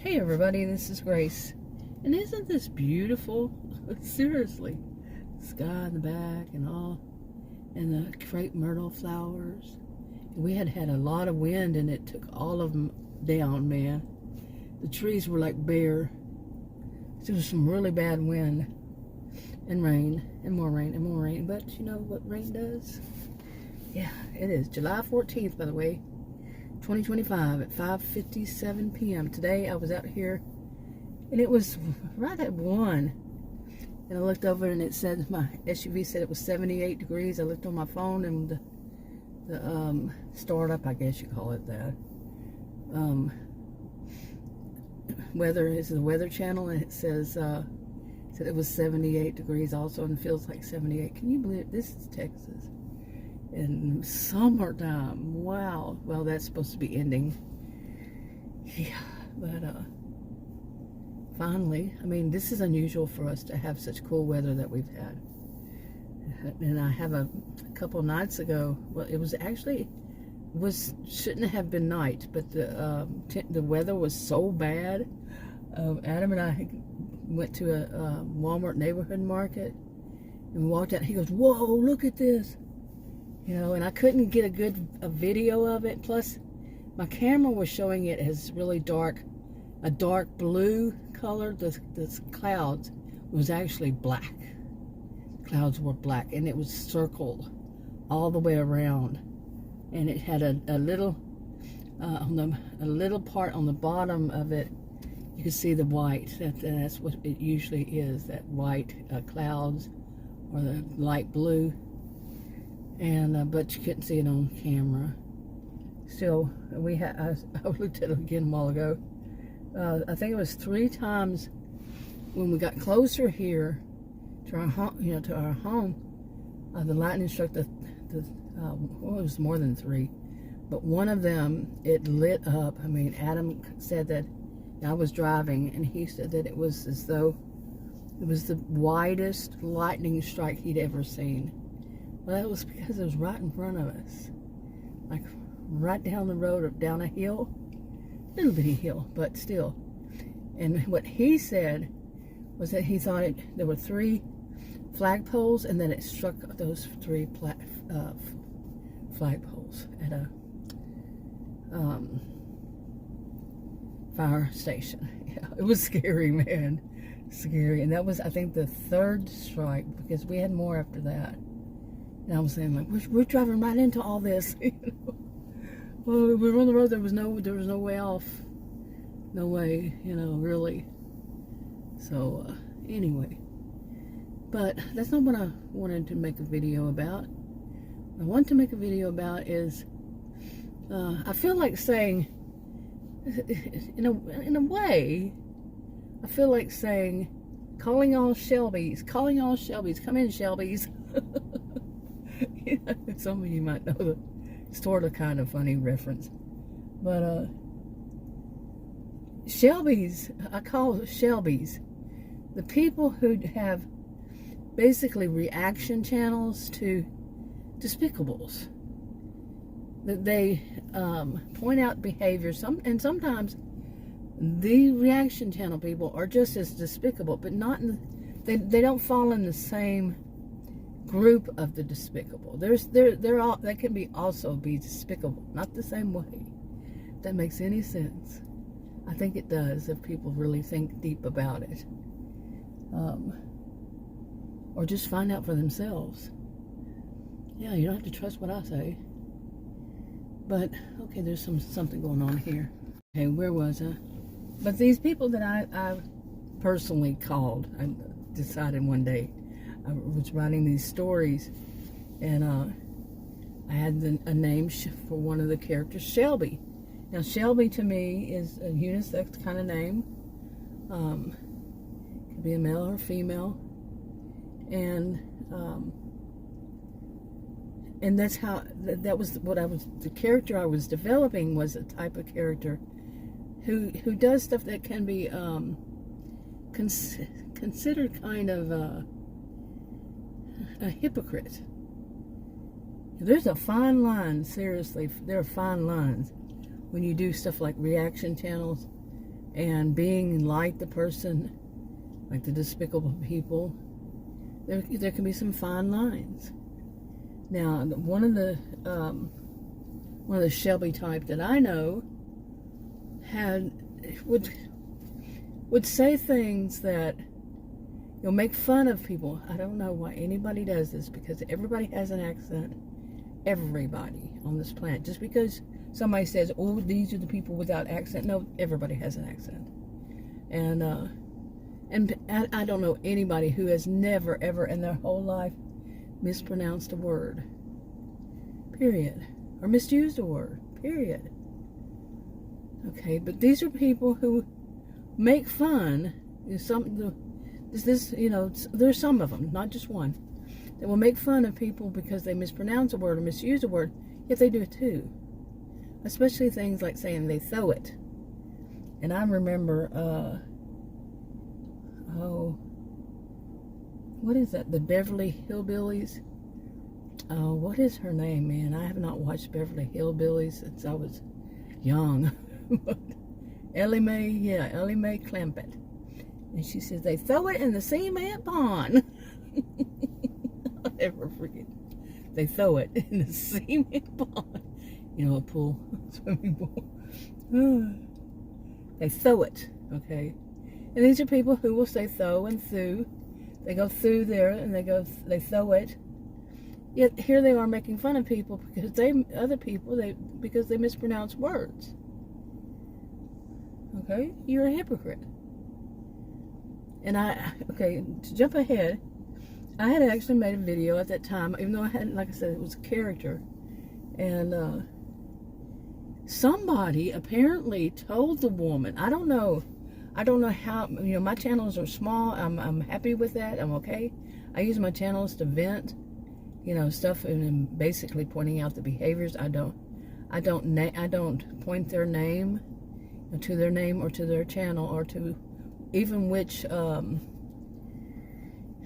Hey everybody, this is Grace. And isn't this beautiful? Seriously. Sky in the back and all. And the crepe myrtle flowers. We had a lot of wind and it took all of them down, man. The trees were like bare. There was some really bad wind. And rain. And more rain. And more rain. But you know what rain does? Yeah, it is. July 14th, by the way. 2025 at 5:57 p.m. Today I was out here and it was right at 1 and I looked over and it said, my SUV said it was 78 degrees. I looked on my phone and the startup, I guess you call it that, weather is the weather channel, and it says said it was 78 degrees also, and it feels like 78. Can you believe it? This is Texas in summertime. Wow. Well, that's supposed to be ending. Yeah, but finally, I mean, this is unusual for us to have such cool weather that we've had. And I have a couple nights ago, well, it was actually, shouldn't have been night, but the weather was so bad. Adam and I went to a Walmart neighborhood market and we walked out. He goes, "Whoa, look at this." You know, and I couldn't get a video of it. Plus, my camera was showing it as really dark, a dark blue color. The clouds was actually black. Clouds were black, and it was circled all the way around. And it had a little, a little part on the bottom of it. You could see the white. That's what it usually is. That white clouds, or the light blue. And but you couldn't see it on camera. Still, I looked at it again a while ago. I think it was 3 times when we got closer here to our home. You know, to our home, the lightning struck well, it was more than 3, but one of them, it lit up. I mean, Adam said that I was driving, and he said that it was as though it was the widest lightning strike he'd ever seen. Well, that was because it was right in front of us, like right down the road, or down a hill, little bitty hill, but still. And what he said was that he thought there were 3 flagpoles, and then it struck those 3 flagpoles at a fire station. Yeah, it was scary, man, scary. And that was, I think, the 3rd strike, because we had more after that. And I was saying, like, we're driving right into all this. You know? Well, we were on the road. There was no way off. No way, you know, really. So anyway, but that's not what I wanted to make a video about. What I want to make a video about is, I feel like saying, in a way, I feel like saying, calling all Shelbys, come in, Shelbys. You know, some of you might know the sort of kind of funny reference, but Shelbys, I call Shelbys the people who have basically reaction channels to Despicables. That they point out behaviors, and sometimes the reaction channel people are just as despicable, but not they don't fall in the same group of the despicable. They can also be despicable, not the same way. If that makes any sense. I think it does, if people really think deep about it, or just find out for themselves. Yeah, you don't have to trust what I say. But okay, there's something going on here. Okay, where was I? But these people that I personally called, I decided one day, I was writing these stories, and I had a name for one of the characters, Shelby. Now, Shelby to me is a unisex kind of name. Could be a male or female, and that's how that was what the character I was developing was a type of character who does stuff that can be considered kind of a hypocrite. There's a fine line, seriously. There are fine lines when you do stuff like reaction channels and being like the person, like the Despicable people, there can be some fine lines. Now, one of the Shelby type that I know would say things that make fun of people. I don't know why anybody does this, because everybody has an accent. Everybody on this planet. Just because somebody says, "Oh, these are the people without accent," no, everybody has an accent. And I don't know anybody who has never ever in their whole life mispronounced a word. Period. Or misused a word. Period. Okay, but these are people who make fun. There's some of them, not just one, that will make fun of people because they mispronounce a word or misuse a word, yet they do it too. Especially things like saying they throw it. And I remember, what is that? The Beverly Hillbillies? What is her name, man? I have not watched Beverly Hillbillies since I was young. Ellie Mae Clampett. And she says, they throw it in the cement pond. I'll never forget. They throw it in the cement pond. A pool, swimming pool. They throw it, okay? And these are people who will say throw and through. They go through there and they throw it. Yet here they are making fun of people because they mispronounce words. Okay? You're a hypocrite. And to jump ahead, I had actually made a video at that time, even though I hadn't, like I said, it was a character. And somebody apparently told the woman, I don't know how, my channels are small. I'm happy with that. I'm okay. I use my channels to vent, stuff, and basically pointing out the behaviors. I don't point their name to their name or to their channel or to even which, I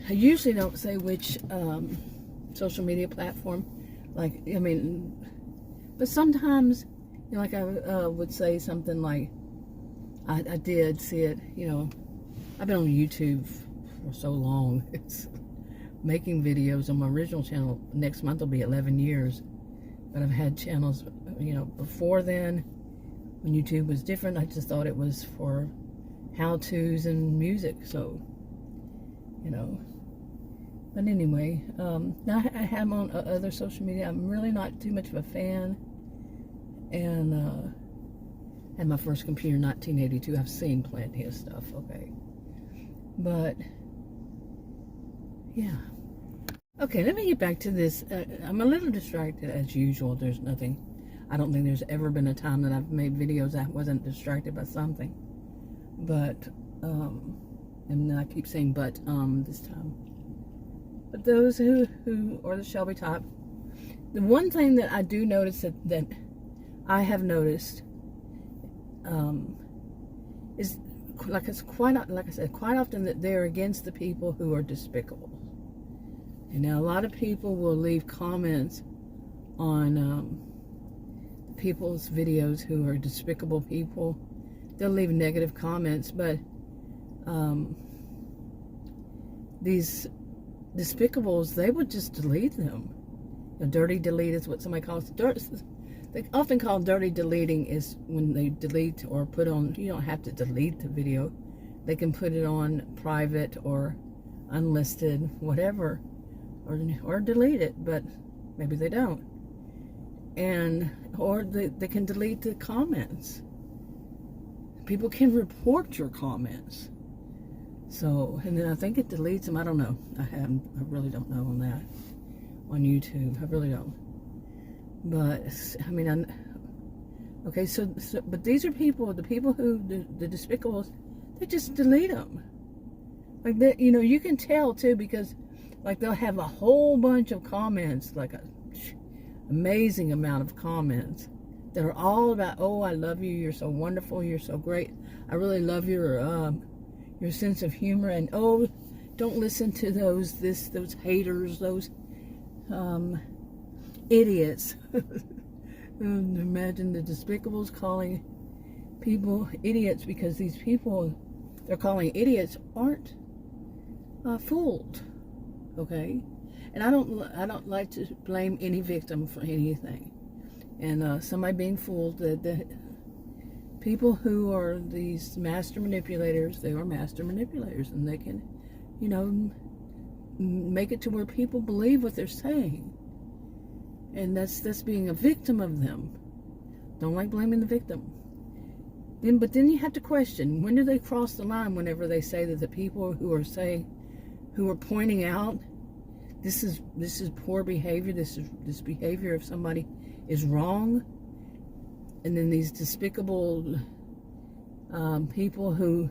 usually don't say which social media platform, but sometimes, like I would say something like, I did see it, I've been on YouTube for so long. It's making videos on my original channel. Next month will be 11 years. But I've had channels, before then, when YouTube was different. I just thought it was for how-tos and music, so, But anyway, now I have them on other social media. I'm really not too much of a fan. And, had my first computer in 1982. I've seen plenty of stuff, okay. But, yeah. Okay, let me get back to this. I'm a little distracted as usual. There's nothing. I don't think there's ever been a time that I've made videos I wasn't distracted by something. But, and I keep saying but this time. But those who are the Shelby type, the one thing that I do notice that I have noticed is like I said, quite often that they're against the people who are despicable. And now a lot of people will leave comments on people's videos who are despicable people. They'll leave negative comments, but these despicables, they would just delete them. Dirty delete is what somebody calls it. They often call dirty deleting is when they delete or put on, you don't have to delete the video. They can put it on private or unlisted, whatever, or delete it, but maybe they don't. Or they can delete the comments. People can report your comments. So, and then I think it deletes them. I don't know. I really don't know on that. On YouTube, I really don't. But, okay, so but these are people, the people who, the despicables, they just delete them. Like, that, you can tell, too, because, like, they'll have a whole bunch of comments, like a amazing amount of comments that are all about, oh, I love you, you're so wonderful, you're so great, I really love your sense of humor, and, oh, don't listen to those haters, those, idiots. Imagine the despicables calling people idiots because these people they're calling idiots aren't fooled, okay? And I don't like to blame any victim for anything. And somebody being fooled, the people who are these master manipulators, they are master manipulators, and they can, you know, make it to where people believe what they're saying. And that's being a victim of them. Don't like blaming the victim. But then you have to question, when do they cross the line whenever they say that the people who are pointing out this is poor behavior, this behavior of somebody is wrong, and then these despicable people who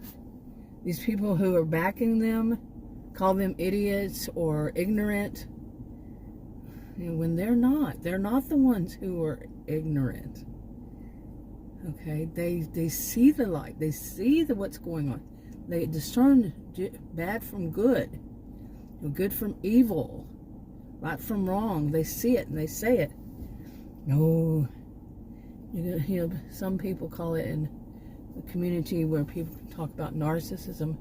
are backing them call them idiots or ignorant, you know, when they're not the ones who are ignorant. Okay, they see the light, they see what's going on, they discern bad from good, good from evil, right from wrong. They see it and they say it. No, you know, some people call it in the community where people talk about narcissism.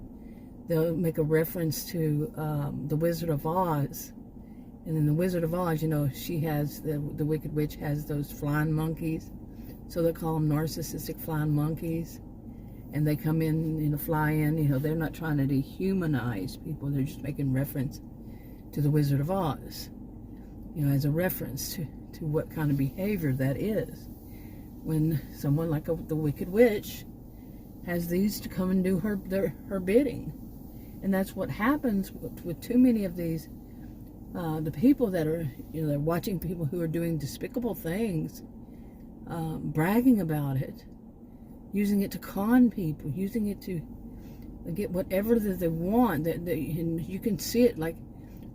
They'll make a reference to the Wizard of Oz, and in the Wizard of Oz, you know, she has the Wicked Witch has those flying monkeys, so they call them narcissistic flying monkeys, and they come in, you know, fly in. You know, they're not trying to dehumanize people; they're just making reference to the Wizard of Oz, you know, as a reference to what kind of behavior that is. When someone like the Wicked Witch has these to come and do her bidding. And that's what happens with too many of these, the people that are, you know, they're watching people who are doing despicable things, bragging about it, using it to con people, using it to get whatever that they want. And you can see it, like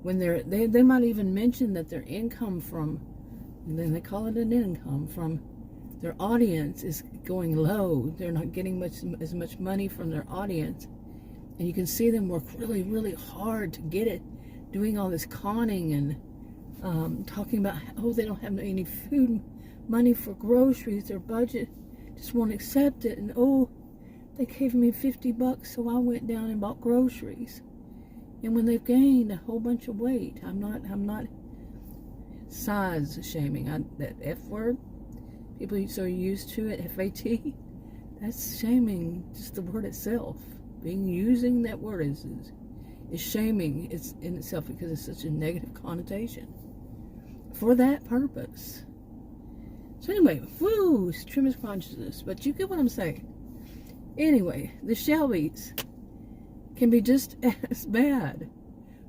when they might even mention that their income from, and then they call it an income from their audience is going low. They're not getting as much money from their audience. And you can see them work really, really hard to get it, doing all this conning and talking about, oh, they don't have any food money for groceries. Their budget just won't accept it. And, oh, they gave me $50, so I went down and bought groceries. And when they've gained a whole bunch of weight, I'm not size shaming. That F word, people are so used to it, FAT, that's shaming just the word itself. Using that word is shaming it's in itself, because it's such a negative connotation for that purpose. So anyway, woo, stream of consciousness, but you get what I'm saying. Anyway, the Shelbys can be just as bad,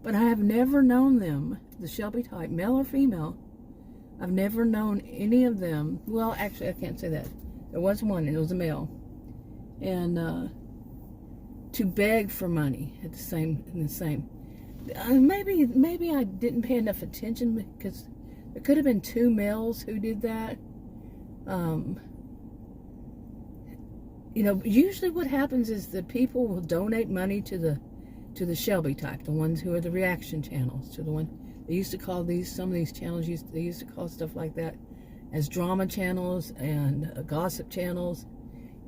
but I have never known them, the Shelby type, male or female, I've never known any of them. Well, actually, I can't say that. There was one, and it was a male, and to beg for money at the same. Maybe I didn't pay enough attention, because there could have been two males who did that. You know, usually what happens is the people will donate money to the Shelby type, the ones who are the reaction channels, to the one they used to call some of these channels. They used to call stuff like that as drama channels and gossip channels.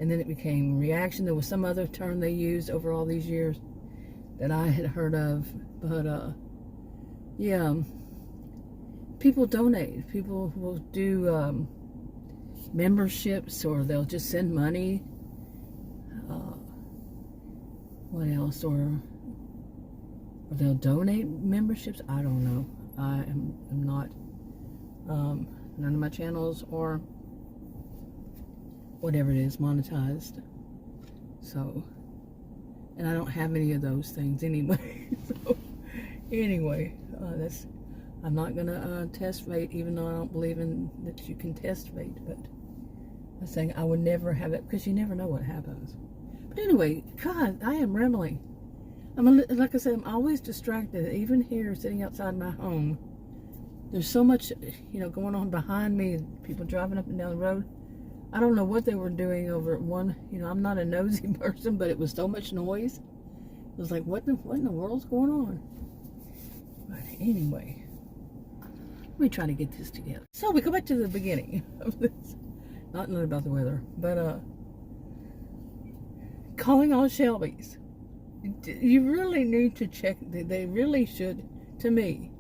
And then it became reaction. There was some other term they used over all these years that I had heard of. But, yeah, people donate. People will do memberships, or they'll just send money. What else? Or they'll donate memberships. I don't know. I am not, none of my channels or whatever it is monetized, so, and I don't have any of those things anyway. So anyway, I'm not gonna test fate, even though I don't believe in that you can test fate, but I'm saying I would never have it, because you never know what happens. But anyway, God, I am rambling. Like I said, I'm always distracted. Even here, sitting outside my home, there's so much, you know, going on behind me, people driving up and down the road. I don't know what they were doing over at one, you know, I'm not a nosy person, but it was so much noise. It was like, what in the world's going on? But anyway, let me try to get this together. So we go back to the beginning of this. Not about the weather, but calling all Shelbys. You really need to check. They really should, to me.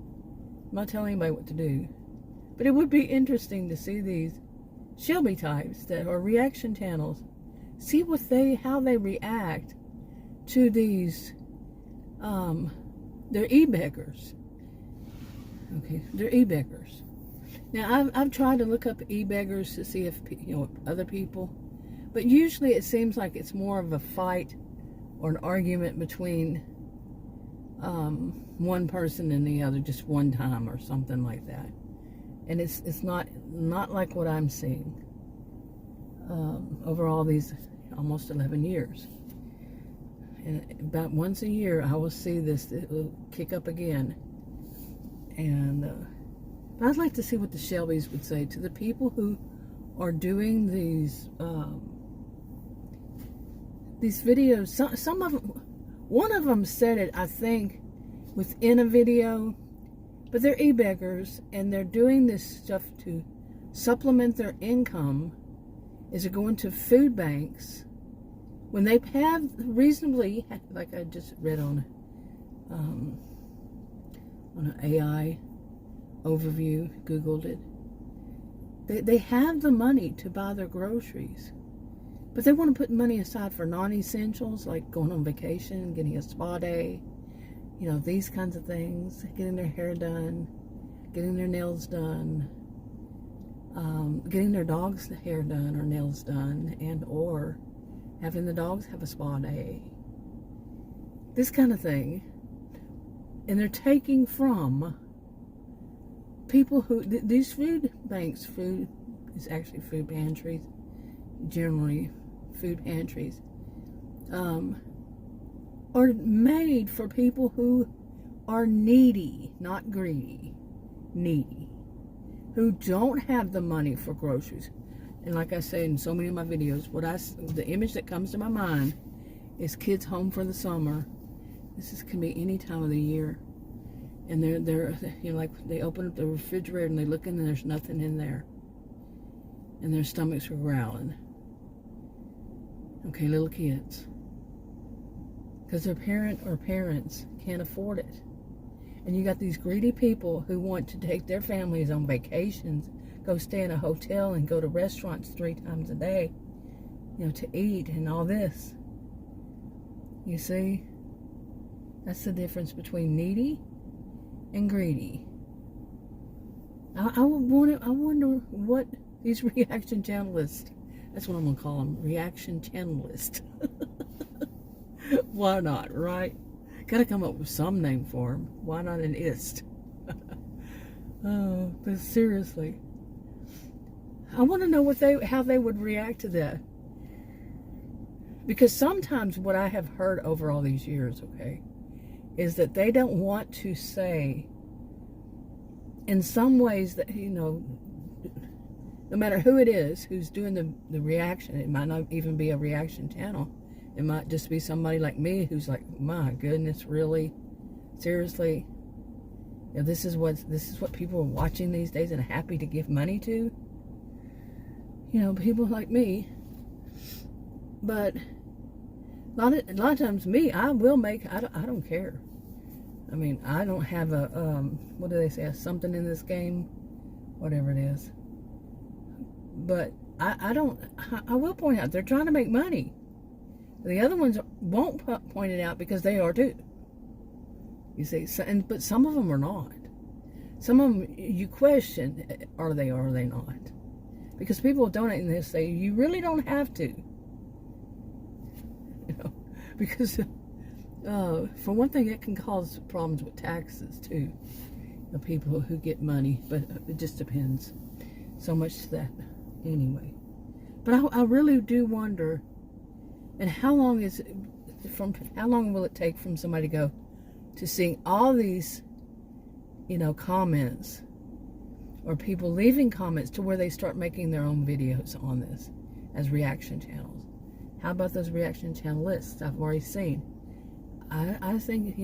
I'm not telling anybody what to do. But it would be interesting to see these Shelby types that are reaction channels. See how they react to these, they're e-beggars. Okay, they're e-beggars. Now, I've tried to look up e-beggars to see if, other people, but usually it seems like it's more of a fight or an argument between one person and the other just one time or something like that. And it's not like what I'm seeing over all these almost 11 years. And about once a year, I will see this. It will kick up again. And I'd like to see what the Shelbys would say to the people who are doing these videos. Some of them, one of them said it, I think, within a video, but they're e-beggars, and they're doing this stuff to supplement their income. Is it going to food banks when they have reasonably, like I just read on an AI overview, Googled it. They have the money to buy their groceries, but they want to put money aside for non-essentials like going on vacation, getting a spa day, these kinds of things, getting their hair done, getting their nails done, getting their dog's hair done or nails done, and or having the dogs have a spa day. This kind of thing. And they're taking from people who, these food banks, food is actually food pantries, generally food pantries, are made for people who are needy, not greedy, needy, who don't have the money for groceries. And like I say in so many of my videos, the image that comes to my mind is kids home for the summer. Can be any time of the year, and they're like they open up the refrigerator and they look in and there's nothing in there, and their stomachs are growling. Okay, little kids, because their parents can't afford it. And you got these greedy people who want to take their families on vacations, go stay in a hotel and go to restaurants 3 times a day, to eat and all this. You see? That's the difference between needy and greedy. I wonder what these reaction channelists, that's what I'm going to call them, reaction channelists. Why not, right? Got to come up with some name for them. Why not an ist? Oh, but seriously. I want to know how they would react to that. Because sometimes what I have heard over all these years, okay, is that they don't want to say, in some ways, that, no matter who it is who's doing the reaction, it might not even be a reaction channel. It might just be somebody like me who's like, my goodness, really? Seriously? This is what people are watching these days and happy to give money to? People like me. But a lot of times I will make, I don't care. I mean, I don't have a, what do they say, something in this game? Whatever it is. But I will point out, they're trying to make money. The other ones won't point it out because they are too. You see, but some of them are not. Some of them, you question, are they or are they not? Because people donate and they say, you really don't have to. Because for one thing, it can cause problems with taxes too. The people who get money, but it just depends. So much to that, anyway. But I really do wonder, and how long will it take from somebody to go to seeing all these, comments, or people leaving comments to where they start making their own videos on this as reaction channels? How about those reaction channel lists I've already seen? I think,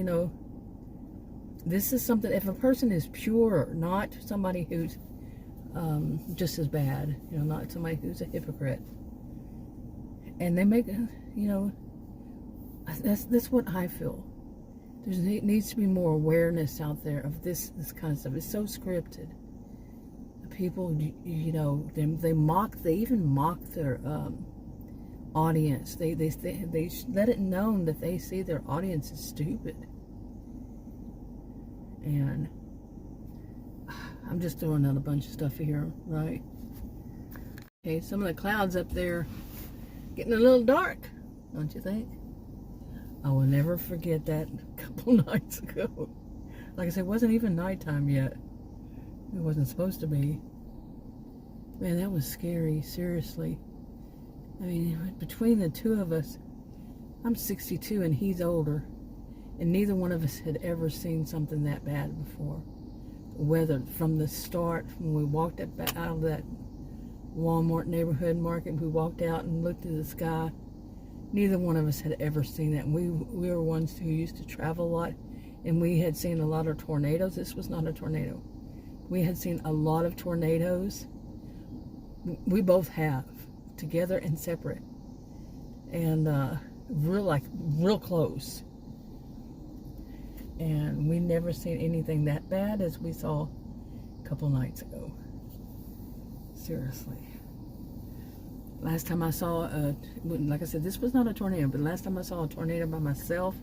this is something, if a person is pure, not somebody who's just as bad, not somebody who's a hypocrite, and they make, That's what I feel. There needs to be more awareness out there of this kind of stuff. It's so scripted. People, you know, they even mock their audience. They let it known that they see their audience is stupid. And I'm just throwing out a bunch of stuff here, right? Okay, some of the clouds up there getting a little dark, don't you think? I will never forget that a couple nights ago. Like I said, it wasn't even nighttime yet. It wasn't supposed to be. Man, that was scary, seriously. I mean, between the two of us, I'm 62 and he's older, and neither one of us had ever seen something that bad before. The weather from the start, when we walked out of that Walmart neighborhood market, we walked out and looked at the sky. Neither one of us had ever seen that. And we were ones who used to travel a lot, and we had seen a lot of tornadoes. This was not a tornado. We had seen a lot of tornadoes. We both have, together and separate, and real close. And we never seen anything that bad as we saw a couple nights ago. Seriously. Last time I saw like I said, this was not a tornado, but last time I saw a tornado by myself,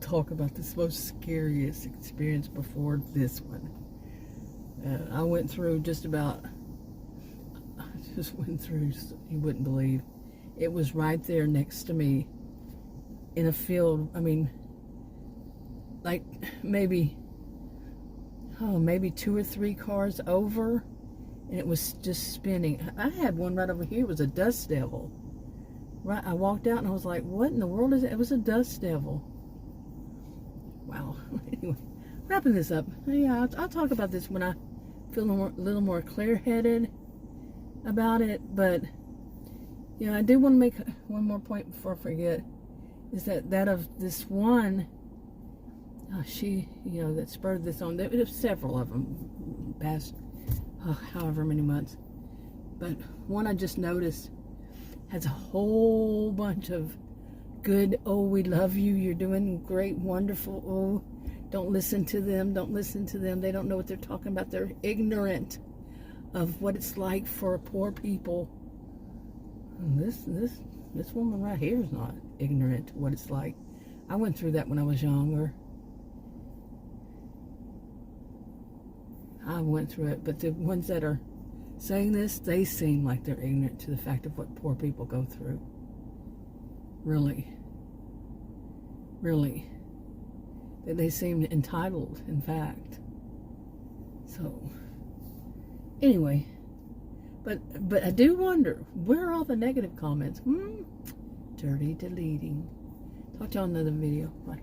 talk about this most scariest experience before this one. I went through you wouldn't believe. It was right there next to me in a field. I mean, like maybe 2 or 3 cars over, and it was just spinning. I had one right over here. It was a dust devil. Right, I walked out and I was like, what in the world is it? It was a dust devil. Wow. Anyway, wrapping this up. Yeah, I'll talk about this when I feel a little more clear-headed about it. But you know, I do want to make one more point before I forget, is that of this one, she, you know, that spurred this on. There's several of them past however many months, but one I just noticed has a whole bunch of good, oh, we love you, you're doing great, wonderful, oh, don't listen to them, they don't know what they're talking about, they're ignorant of what it's like for poor people. And this woman right here is not ignorant to what it's like. I went through that when I was younger. I went through it, but the ones that are saying this, they seem like they're ignorant to the fact of what poor people go through. Really. They seem entitled, in fact. So, anyway, but I do wonder, where are all the negative comments? Dirty deleting. Talk to y'all in another video. Bye.